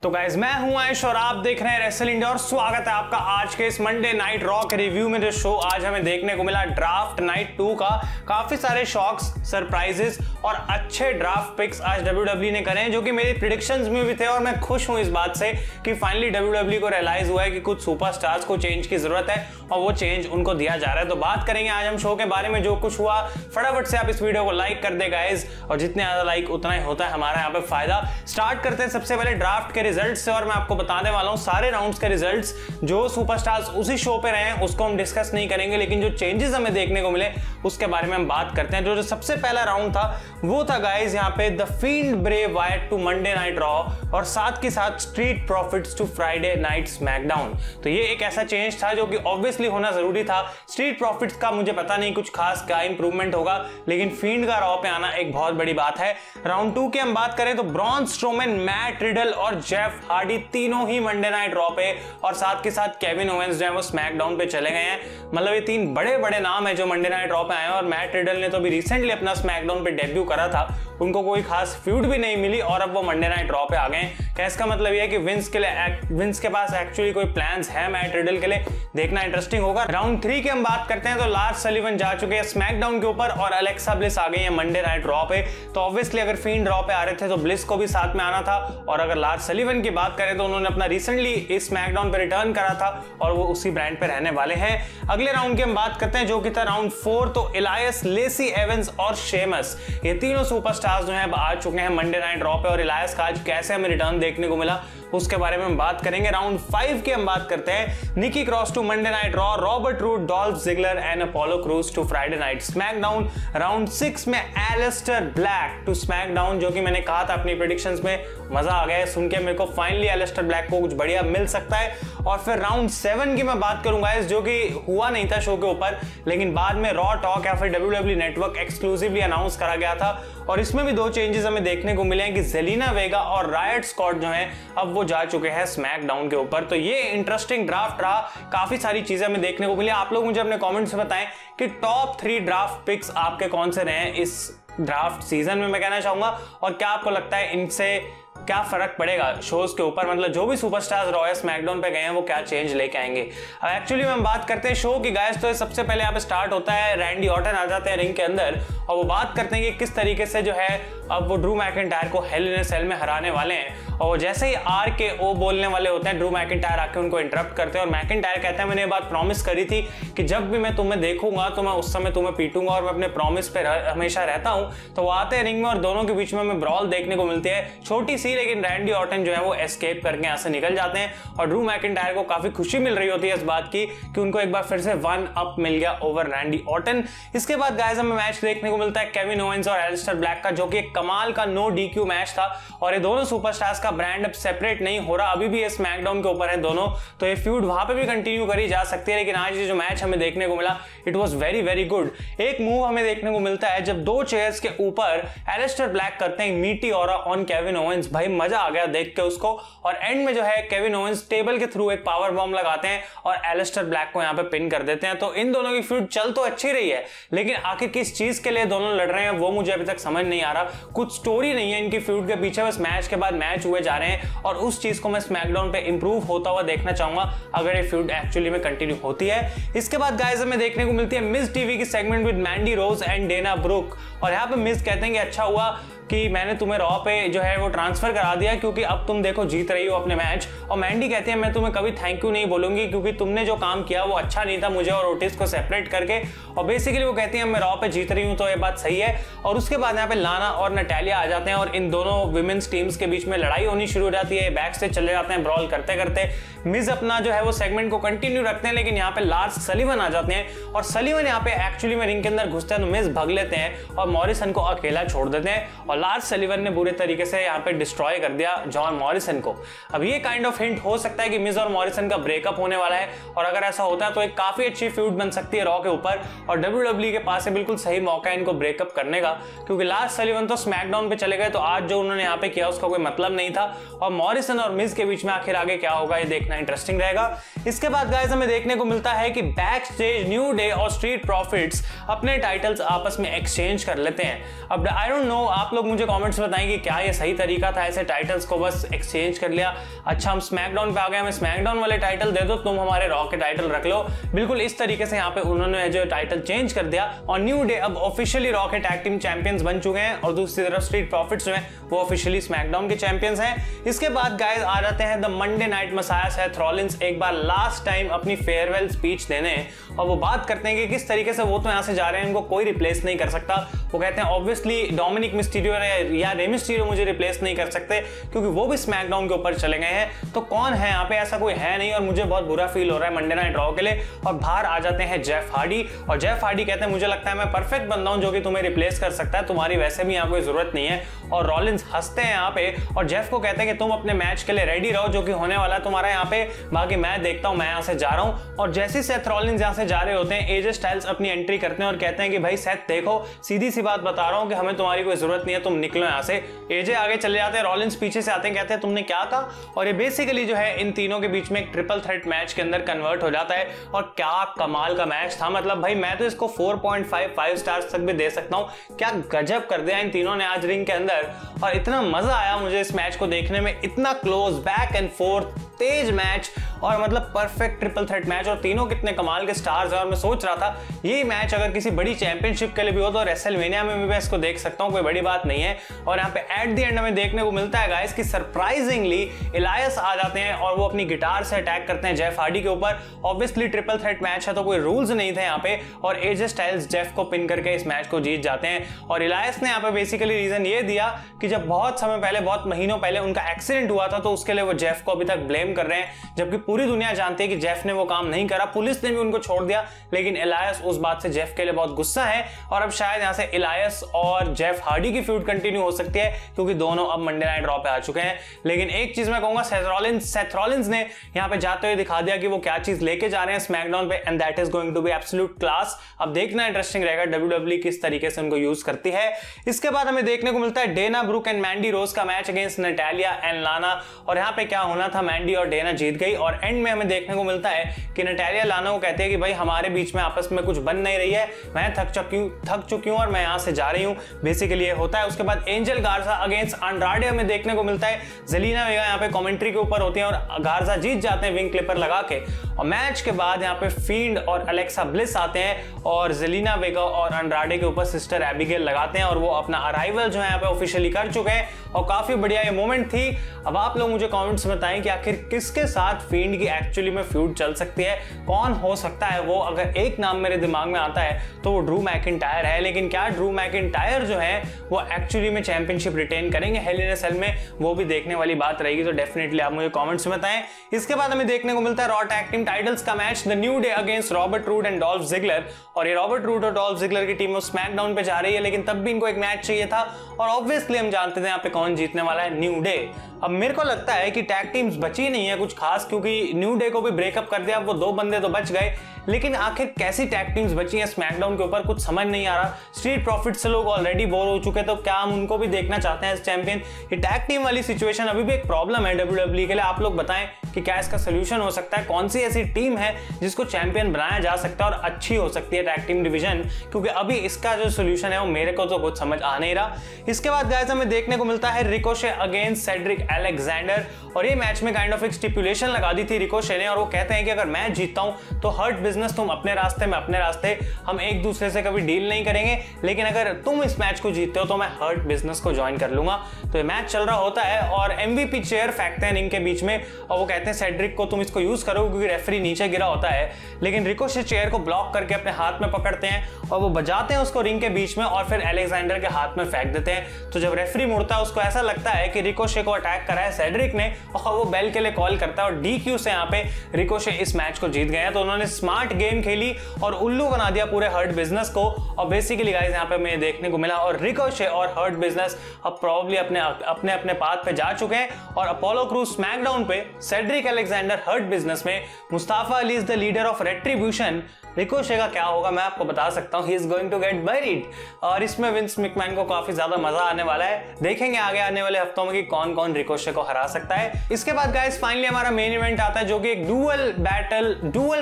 तो गाइज मैं हूं आयुष और आप देख रहे हैं रेसल इंडिया और स्वागत है आपका आज के इस मंडे नाइट रॉ के रिव्यू में। जो शो आज हमें देखने को मिला ड्राफ्ट नाइट 2 का, काफी सारे शॉक्स, सरप्राइजेस और अच्छे ड्राफ्ट पिक्स आज WWE ने करे हैं जो कि मेरी प्रेडिक्शंस में भी थे। और मैं खुश हूं इस बात से कि फाइनली WWE को रियलाइज हुआ है कि कुछ सुपरस्टार्स को चेंज की जरूरत है और वो चेंज उनको दिया जा रहा है। तो बात करेंगे आज हम शो के बारे में, जो कुछ हुआ। फटाफट से आप इस वीडियो को लाइक कर दे गाइज, और जितने ज्यादा लाइक उतना ही होता है हमारा यहाँ पे फायदा। स्टार्ट करते हैं सबसे पहले ड्राफ्ट के रिजल्ट्स से, और मैं आपको बताने वाला हूं सारे राउंड्स के रिजल्ट्स। जो सुपरस्टार्स उसी शो पे रहे हैं उसको हम डिस्कस नहीं करेंगे, लेकिन जो चेंजेस हमें देखने को मिले उसके बारे में हम बात करते हैं। जो सबसे पहला राउंड था वो था गाइस यहाँ पे the fiend Bray Wyatt to Monday night Raw, और साथ के साथ Street Profits to Friday night SmackDown. तो ये एक ऐसा चेंज था जो कि ऑब्वियसली होना जरूरी था। स्ट्रीट प्रॉफिट्स का मुझे पता नहीं कुछ खास क्या इंप्रूवमेंट होगा, लेकिन फील्ड का रॉ पे आना एक बहुत बड़ी बात है। राउंड 2 की हम बात करें तो ब्रॉन स्ट्रोमैन, मैट रिडल और जेफ हार्डी तीनों ही मंडे नाइट रॉ पे, और साथ के साथ केविन ओवेंस जो है वो स्मैकडाउन पे चले गए हैं। मतलब ये तीन बड़े बड़े नाम है जो मंडे नाइट रॉ पे आए हैं। और मैट रिडल ने तो अभी रिसेंटली अपना स्मैकडाउन पे डेब्यू करा था, उनको कोई खास फ्यूड भी नहीं मिली और अब वो मंडे नाइट रॉ पे आ गए। क्या इसका मतलब ये है कि विंस के पास एक्चुअली कोई प्लान्स है मैट रिडल के लिए? देखना इंटरेस्टिंग होगा। राउंड 3 की हम बात करते हैं तो लार्स सलीवन जा चुके हैं स्मैकडाउन के ऊपर और अलेक्सा ब्लिस आ गई है मंडे नाइट रॉ पे। तो ऑब्वियसली अगर फील्ड रॉ पे आ रहे थे तो ब्लिस को भी साथ में आना था। और अगर लार्स सलीवन की बात करें तो उन्होंने अपना रिसेंटली इस स्मैकडाउन पे रिटर्न करा था और वो उसी ब्रांड पे रहने वाले हैं। अगले राउंड की हम बात करते हैं जो कि था राउंड 4। तो इलायस, लेसी एवंस और शेमस, ये तीनों सुपरस्टार्स जो हैं आ चुके हैं मंडे नाइट रॉ पे। और इलायस का आज कैसे हमें रिटर्न देखने को मिला उसके बारे में हम बात करेंगे। राउंड 5 की हम बात करते हैं Nikki Cross to Monday night Raw, Robert Roode, Dolph Ziggler and Apollo Crews to Friday night SmackDown. Round 6 में एलिस्टर ब्लैक टू स्मैकडाउन, जो कि मैंने कहा था अपनी प्रेडिक्शंस में, मजा आ गया सुन के मेरे को। फाइनली एलिस्टर ब्लैक को कुछ बढ़िया मिल सकता है। और फिर राउंड 7 की मैं बात करूंगा जो कि हुआ नहीं था शो के ऊपर, लेकिन बाद में रॉ टॉक या फिर WWE नेटवर्क एक्सक्लूसिवली अनाउंस करा गया था। और इसमें भी 2 चेंजेस हमें देखने को मिले हैं कि जेलिना वेगा और रायट स्कॉट जो है अब वो जा चुके हैं स्मैकडाउन के ऊपर। तो ये इंटरेस्टिंग ड्राफ्ट रहा, काफी सारी चीजें हमें देखने को मिली। आप लोग मुझे अपने कमेंट्स में बताएं कि टॉप 3 ड्राफ्ट पिक्स आपके कौन से रहे इस ड्राफ्ट सीजन में, मैं कहना चाहूंगा। और क्या आपको लगता है इनसे क्या फर्क पड़ेगा शोज के ऊपर, मतलब जो भी सुपरस्टार्स रॉ या स्मैकडाउन पे गए हैं वो क्या चेंज लेके आएंगे। अब एक्चुअली में हम बात करते हैं शो की गाइस, तो सबसे पहले यहाँ पे स्टार्ट होता है रैंडी ऑर्टन आ जाते हैं रिंग के अंदर और वो बात करते हैं कि किस तरीके से जो है अब वो ड्रू मैकिंटायर को हेल इन अ सेल में हराने वाले हैं। और वो जैसे ही RKO बोलने वाले होते हैं, ड्रू मैकिंटायर आके उनको इंटरप्ट करते हैं और मैकिंटायर कहते हैं मैंने ये बात प्रॉमिस करी थी कि जब भी मैं तुम्हें देखूंगा तो मैं उस समय तुम्हें पीटूंगा और मैं अपने प्रॉमिस पे हमेशा रहता हूं। तो वो आते हैं रिंग में और दोनों के बीच में हमें ब्रॉल देखने को मिलती है, छोटी सी, लेकिन रैंडी ऑर्टन जो है वो एस्केप करके यहाँ से निकल जाते हैं। और ड्रू मैकिंटायर को काफी खुशी मिल रही होती है इस बात की कि उनको एक बार फिर से 1 अप मिल गया ओवर रैंडी ऑर्टन। इसके बाद गाइस हमें मैच देखने को मिलता है केविन ओवेंस और एलिस्टर ब्लैक का, जो कि एक कमाल का नो DQ मैच था। और ये दोनों सुपरस्टार्स का ब्रांड अब सेपरेट नहीं हो रहा, अभी भी ये स्मैकडाउन के ऊपर है दोनों, तो ये फ्यूड वहां पे भी कंटिन्यू करी जा सकती है। लेकिन आज ये जो मैच हमें देखने को मिला it was very very good. एक मूव हमें देखने को मिलता है जब 2 चेयर्स के ऊपर एलिस्टर ब्लैक करते हैं मीटी ऑरा ऑन केविन ओवेंस, भाई मजा आ गया देख के उसको। और एंड में जो है केविन ओवेंस टेबल के थ्रू एक पावर बॉम्ब लगाते हैं और एलिस्टर ब्लैक को यहाँ पे पिन कर देते हैं। तो इन दोनों की फ्यूड चल तो अच्छी रही है, लेकिन आखिर किस चीज के लिए दोनों लड़ रहे हैं वो मुझे अभी तक समझ नहीं आ रहा। कुछ स्टोरी नहीं है इनकी फ्यूड के पीछे, बस मैच के बाद मैच हुए जा रहे हैं और उस चीज को मैं स्मैकडाउन पे इंप्रूव होता हुआ देखना चाहूंगा अगर ये फ्यूड एक्चुअली में कंटिन्यू होती है। इसके बाद गाइस हमें देखने को मिलती है मिस टीवी की segment with Mandy Rose and Dana Brooke, और यहाँ पे मिस कहते हैं कि अच्छा हुआ कि मैंने तुम्हें रॉ पे जो है वो ट्रांसफर करा दिया क्योंकि अब तुम देखो जीत रही हो अपने मैच। और मैंडी कहती है मैं तुम्हें कभी थैंक यू नहीं बोलूंगी क्योंकि तुमने जो काम किया वो अच्छा नहीं था मुझे और ओटिस को सेपरेट करके। और बेसिकली वो कहती है मैं रॉ पे जीत रही हूँ, तो ये बात सही है। और उसके बाद यहाँ पे लाना और नटालिया आ जाते हैं और इन दोनों विमेंस टीम्स के बीच में लड़ाई होनी शुरू हो जाती है। बैक से चले जाते हैं ब्रॉल करते करते। मिज अपना जो है वो सेगमेंट को कंटिन्यू रखते हैं, लेकिन यहाँ पे लार्स सलीवन आ जाते हैं और सलीवन यहाँ पे एक्चुअली में रिंग के अंदर घुसते हैं तो मिज भाग लेते हैं और मॉरिसन को अकेला छोड़ देते हैं। और लार्स सलीवन ने बुरे तरीके से यहाँ पे डिस्ट्रॉय कर दिया जॉन मॉरिसन को। अब ये काइंड ऑफ हिंट हो सकता है कि मिज और मॉरिसन का ब्रेकअप होने वाला है, और अगर ऐसा होता है तो एक काफी अच्छी फ्यूड बन सकती है रॉ के ऊपर। और WWE के पास है बिल्कुल सही मौका है इनको ब्रेकअप करने का, क्योंकि लार्स सलीवन तो स्मैकडाउन पे चले गए तो आज जो उन्होंने यहाँ पे किया उसका कोई मतलब नहीं था। और मॉरिसन और मिज के बीच में आखिर आगे क्या होगा ये देखना इंटरेस्टिंग रहेगा। इसके बाद गाइस हमें देखने को मिलता है कि बैक स्टेज न्यू डे और स्ट्रीट प्रॉफिट्स अपने टाइटल्स आपस में एक्सचेंज कर लेते हैं। अब आई डोंट नो आप लोग मुझे कमेंट्स बताएं कि क्या ये सही तरीका था ऐसे टाइटल्स को बस एक्सचेंज कर लिया, अच्छा हम स्मैकडाउन पे आ गए, हमें स्मैकडाउन वाले टाइटल दे दो, तुम हमारे रॉ के टाइटल रख लो। बिल्कुल इस तरीके से यहाँ पे उन्होंने जो टाइटल चेंज कर दिया और न्यू डे अब ऑफिशियली रॉ के टैग टीम चैंपियंस बन चुके हैं और दूसरी तरफ स्ट्रीट प्रॉफिट्स जो हैं वो ऑफिशियली स्मैकडाउन के चैंपियंस हैं। इसके बाद गाइस आ जाते हैं the Monday night messiah Seth Rollins एक बार लास्ट टाइम अपनी फेयरवेल स्पीच देने और वो बात करते हैं कि किस तरीके से वो तो यहाँ से जा रहे हैं, इनको कोई रिप्लेस नहीं कर सकता। वो कहते हैं ऑब्वियसली डोमिनिक मिस्टीरियो या रे मिस्टीरियो मुझे रिप्लेस नहीं कर सकते क्योंकि वो भी स्मैकडाउन के ऊपर चले गए हैं, तो कौन है यहाँ पे, ऐसा कोई है नहीं और मुझे बहुत बुरा फील हो रहा है मंडे नाइट रॉ के लिए। और बाहर आ जाते हैं जेफ हार्डी और जेफ हार्डी कहते हैं मुझे लगता है मैं परफेक्ट बंदा हूं जो कि तुम्हें रिप्लेस कर सकता है, तुम्हारी वैसे भी यहाँ कोई जरूरत नहीं है। और रॉलिंस हंसते हैं यहाँ पे और जेफ को कहते हैं कि तुम अपने मैच के लिए रेडी रहो जो कि होने वाला है तुम्हारा यहाँ पे, बाकी मैं देखता हूँ, मैं यहाँ से जा रहा हूँ। और जैसे सेथ रॉलिंस यहाँ से जा रहे होते हैं एजे स्टाइल्स अपनी एंट्री करते हैं और कहते हैं कि भाई सेथ देखो सीधी सी बात बता रहा हूँ कि हमें तुम्हारी कोई जरूरत नहीं है, तुम निकलो यहाँ से। एजे आगे चले जाते हैं, रॉलिंस पीछे से आते हैं, कहते हैं तुमने क्या कहा, और ये बेसिकली जो है इन तीनों के बीच में एक ट्रिपल थ्रेट मैच के अंदर कन्वर्ट हो जाता है। और क्या कमाल का मैच था, मतलब भाई मैं तो इसको 4.55 स्टार्स तक भी दे सकता हूँ। क्या गजब कर दिया इन तीनों ने आज रिंग के अंदर और इतना मजा आया मुझे इस मैच को देखने में, इतना close back and fourth Tej match और मतलब परफेक्ट ट्रिपल थ्रेट मैच और तीनों कितने कमाल के स्टार्स हैं। और मैं सोच रहा था ये मैच अगर किसी बड़ी चैंपियनशिप के लिए भी हो तो रेसलमेनिया में भी मैं इसको देख सकता हूँ, कोई बड़ी बात नहीं है। और यहाँ पे एट द एंड हमें देखने को मिलता है गाइस कि सरप्राइजिंगली इलायस आ जाते हैं और वो अपनी गिटार से अटैक करते हैं जेफ हार्डी के ऊपर। ऑब्वियसली ट्रिपल थ्रेट मैच है तो कोई रूल्स नहीं थे यहाँ पे और एजे स्टाइल्स जेफ को पिन करके इस मैच को जीत जाते हैं। और इलायस ने यहाँ पे बेसिकली रीजन ये दिया कि जब बहुत समय पहले, बहुत महीनों पहले उनका एक्सीडेंट हुआ था तो उसके लिए वो जेफ को अभी तक ब्लेम कर रहे हैं, जबकि पूरी दुनिया जानती है कि जेफ ने वो काम नहीं करा, पुलिस ने भी उनको छोड़ दिया, लेकिन इलायस उस बात से जेफ के लिए बहुत गुस्सा है। और अब शायद यहाँ से इलायस और जेफ हार्डी की फ्यूड कंटिन्यू हो सकती है क्योंकि दोनों अब मंडे नाइट रॉ पे आ चुके हैं। लेकिन एक चीज मैं कहूंगा, सेथ रॉलिंस ने यहाँ पे जाते हुए दिखा दिया कि वो क्या चीज लेके जा रहे हैं स्मैकडाउन पे, and that is going to be absolute class. अब देखना इंटरेस्टिंग रहेगा WWE किस तरीके से उनको यूज करती है। इसके बाद हमें देखने को मिलता है डेना ब्रुक एंड मैंडी रोज का मैच अगेंस्ट नटालिया एंड लाना, और यहाँ पे क्या होना था, मैंडी और डेना जीत गई और एंड में हमें देखने को मिलता है कि नटालिया लाना को कहती है कि भाई हमारे बीच में आपस में कुछ बन नहीं रही है, मैं थक चुकी हूं और मैं यहां से जा रही हूं, बेसिकली ये होता है। उसके बाद एंजल गार्जा अगेंस्ट अंड्राडे हमें देखने को मिलता है, जेलिना वेगा यहां पे कमेंट्री के ऊपर होती है और गार्जा जीत जाते हैं विंग क्लिपर लगा के। और मैच के बाद यहां पे फील्ड और अलेक्सा ब्लिस आते हैं और जेलिना वेगा और अंड्राडे के ऊपर सिस्टर एबिगेल लगाते हैं और वो अपना अराइवल जो है यहाँ पे ऑफिशियली कर चुके हैं और काफी बढ़िया ये मोमेंट थी। अब आप लोग मुझे कमेंट्स में बताएं कि आखिर किसके साथ फील्ड की एक्चुअली में फ्यूड चल सकती है, कौन हो सकता है वो। अगर एक नाम मेरे दिमाग में आता है तो वो ड्रू मैकिंटायर है, लेकिन क्या ड्रू मैकिंटायर जो है वो एक्चुअली में चैंपियनशिप रिटेन करेंगे हेल इन अ सेल में, वो भी देखने वाली बात रहेगी। तो डेफिनेटली आप मुझे कमेंट्स में बताएं। इसके बाद हमें देखने को मिलता है रॉ टैग टीम टाइटल्स का match, the New Day against Robert Roode and Dolph Ziggler. और ये रॉबर्ट रूड और डॉल्फ जिगलर की टीम स्मैकडाउन पे जा रही है, लेकिन तब भी इनको एक मैच चाहिए था और ऑब्वियसली हम जानते थे यहाँ पे कौन जीतने वाला है, न्यू डे। अब मेरे को लगता है कि टैग टीम्स बची नहीं है कुछ खास, क्योंकि न्यू डे को भी ब्रेकअप कर दिया, वो 2 बंदे तो बच गए, लेकिन आखिर कैसी टैग टीम्स बची हैं स्मैकडाउन के ऊपर कुछ समझ नहीं आ रहा। स्ट्रीट प्रॉफिट्स से लोग ऑलरेडी बोर हो चुके, तो क्या हम उनको भी देखना चाहते हैं एज चैंपियन। ये टैग टीम वाली सिचुएशन अभी भी एक प्रॉब्लम है WWE के लिए। आप लोग बताएं कि क्या इसका सोल्यूशन हो सकता है, कौन सी ऐसी टीम है जिसको चैंपियन बनाया जा सकता है और अच्छी हो सकती है टैग टीम डिवीजन, क्योंकि अभी इसका जो सोल्यूशन है वो मेरे को तो कुछ समझ आ नहीं रहा। इसके बाद गाइस हमें देखने को मिलता है रिकोशे अगेंस्ट सेड्रिक अलेक्जेंडर, और ये मैच में काइंड ऑफ एक स्टिपुलेशन लगा दी थी रिकोशे ने, और वो कहते हैं कि अगर मैं जीतता हूं तो हर्ट बिजनेस तुम अपने रास्ते में अपने रास्ते, हम एक दूसरे से कभी डील नहीं करेंगे, लेकिन अगर तुम इस मैच को जीतते हो तो मैं हर्ट बिजनेस को ज्वाइन कर लूंगा। तो ये मैच चल रहा होता है और MVP चेयर फेंकते हैं रिंग के बीच में और वो कहते हैं सेड्रिक को तुम इसको यूज करो क्योंकि रेफरी नीचे गिरा होता है, लेकिन रिकोशे चेयर को ब्लॉक करके अपने हाथ में पकड़ते हैं और वो बजाते हैं उसको रिंग के बीच में और फिर अलेक्जेंडर के हाथ में फेंक देते हैं। तो जब रेफरी मुड़ता है उसको ऐसा लगता है कि रिकोशे को अटैक करा है सेड्रिक ने और वो बेल के लिए कॉल करता है और DQ से यहाँ पे रिकोशे इस मैच को जीत गए हैं। तो उन्होंने स्मार्ट गेम खेली और उल्लू बना दिया पूरे हर्ट बिजनेस को, और बेसिकली गाइस यहाँ पे हमें देखने को मिला और रिकोशे और हर्ट बिजनेस अब प्रॉब्ली अपने पाथ पे जा चुके हैं। और अपोलो क्रूज स्मैकडाउन पे सेड्रिक अलेक्जेंडर हर्ट बिजनेस में, Mustafa Ali is the leader of Retribution. Ricochet का क्या होगा मैं आपको बता सकता हूं, he is going to get buried, और इसमें विंस मैकमैन को काफी ज्यादा मजा आने वाला है। देखेंगे आगे आने वाले हफ्तों में कि कौन कौन रिकोशे को हरा सकता है। इसके बाद गाइस फाइनली हमारा मेन इवेंट आता है जो कि एक डुअल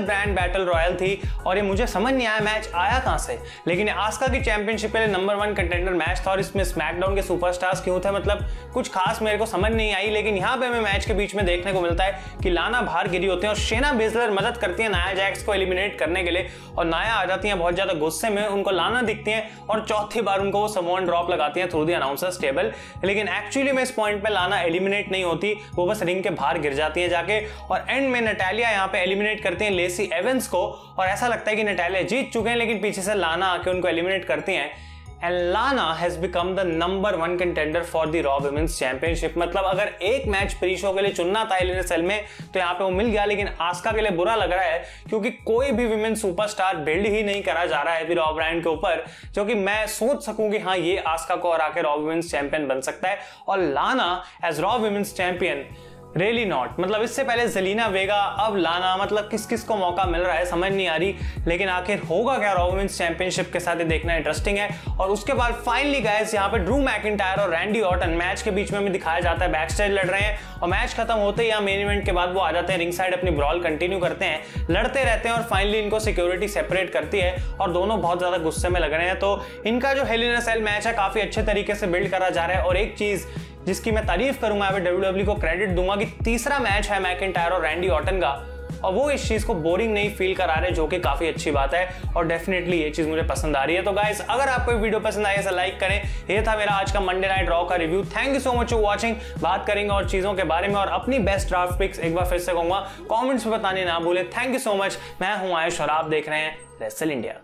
ब्रांड बैटल रॉयल थी और ये मुझे समझ नहीं आया मैच आया कहां से, लेकिन आस्का की चैंपियनशिप के लिए नंबर 1 कंटेंडर मैच था और इसमें स्मैकडाउन के सुपरस्टार्स क्यों थे, मतलब कुछ खास मेरे को समझ नहीं आई। लेकिन यहाँ पे हमें मैच के बीच में देखने को मिलता है कि लाना बाहर गिरी होती है और शेना बेजलर मदद करती है नाया जैक्स को एलिमिनेट करने के लिए और नाया आ जाती है बहुत ज्यादा गुस्से में, उनको लाना दिखती है और चौथी बार उनको वो समोन ड्रॉप लगाती है थ्रू द अनाउंसर्स टेबल। लेकिन एक्चुअली में इस पॉइंट पे लाना एलिमिनेट नहीं होती, वो बस रिंग के बाहर गिर जाती है जाके और एंड में नटालिया यहाँ पे एलिमिनेट करती है लेसी एवंस को और ऐसा लगता है कि नटालिया जीत चुके हैं, लेकिन पीछे से लाना आके उनको एलिमिनेट करती हैं and Lana has become the number 1 contender for the Raw women's championship. मतलब अगर एक मैच प्री शो के लिए चुनना था एल इन ए सेल में तो यहाँ पे वो मिल गया, लेकिन आस्का के लिए बुरा लग रहा है क्योंकि कोई भी वुमेन सुपरस्टार बिल्ड ही नहीं करा जा रहा है अभी रॉ ब्रांड के ऊपर जो कि मैं सोच सकूं कि हाँ ये आस्का को और आके रॉ वुमेन्स चैंपियन बन सकता है। और Lana as Raw women's champion really not, मतलब इससे पहले ज़ेलिना वेगा, अब लाना, मतलब किस किस को मौका मिल रहा है समझ नहीं आ रही। लेकिन आखिर होगा क्या रॉ वुमेन्स चैंपियनशिप के साथ, ये देखना इंटरेस्टिंग है। और उसके बाद फाइनली गाइस यहाँ पे ड्रू मैकिंटायर और रैंडी ऑर्टन मैच के बीच में भी दिखाया जाता है बैक स्टेज लड़ रहे हैं और मैच खत्म होते ही मेन इवेंट के बाद वो आ जाते हैं रिंग साइड, अपनी ब्रॉल कंटिन्यू करते हैं, लड़ते रहते हैं और फाइनली इनको सिक्योरिटी सेपरेट करती है और दोनों बहुत ज्यादा गुस्से में लग रहे हैं। तो इनका जो हेल इन ए सेल मैच है काफी अच्छे तरीके से बिल्ड करा जा रहा है और एक चीज जिसकी मैं तारीफ करूंगा WWE को क्रेडिट दूंगा कि तीसरा मैच है मैकिंटायर और रैंडी ऑर्टन का और वो इस चीज को बोरिंग नहीं फील करा रहे, जो कि काफी अच्छी बात है और डेफिनेटली ये चीज मुझे पसंद आ रही है। तो गाइस अगर आपको वीडियो पसंद आई तो लाइक करें। ये था मेरा आज का मंडे नाइट रॉ का review. Thank you so much for watching. बात करेंगे और चीजों के बारे में और अपनी बेस्ट ड्राफ्ट पिक्स एक बार फिर से कहूंगा कॉमेंट्स में बताने ना भूलें। Thank you so much. मैं हूं आयुष और आप देख रहे हैं रेसल इंडिया।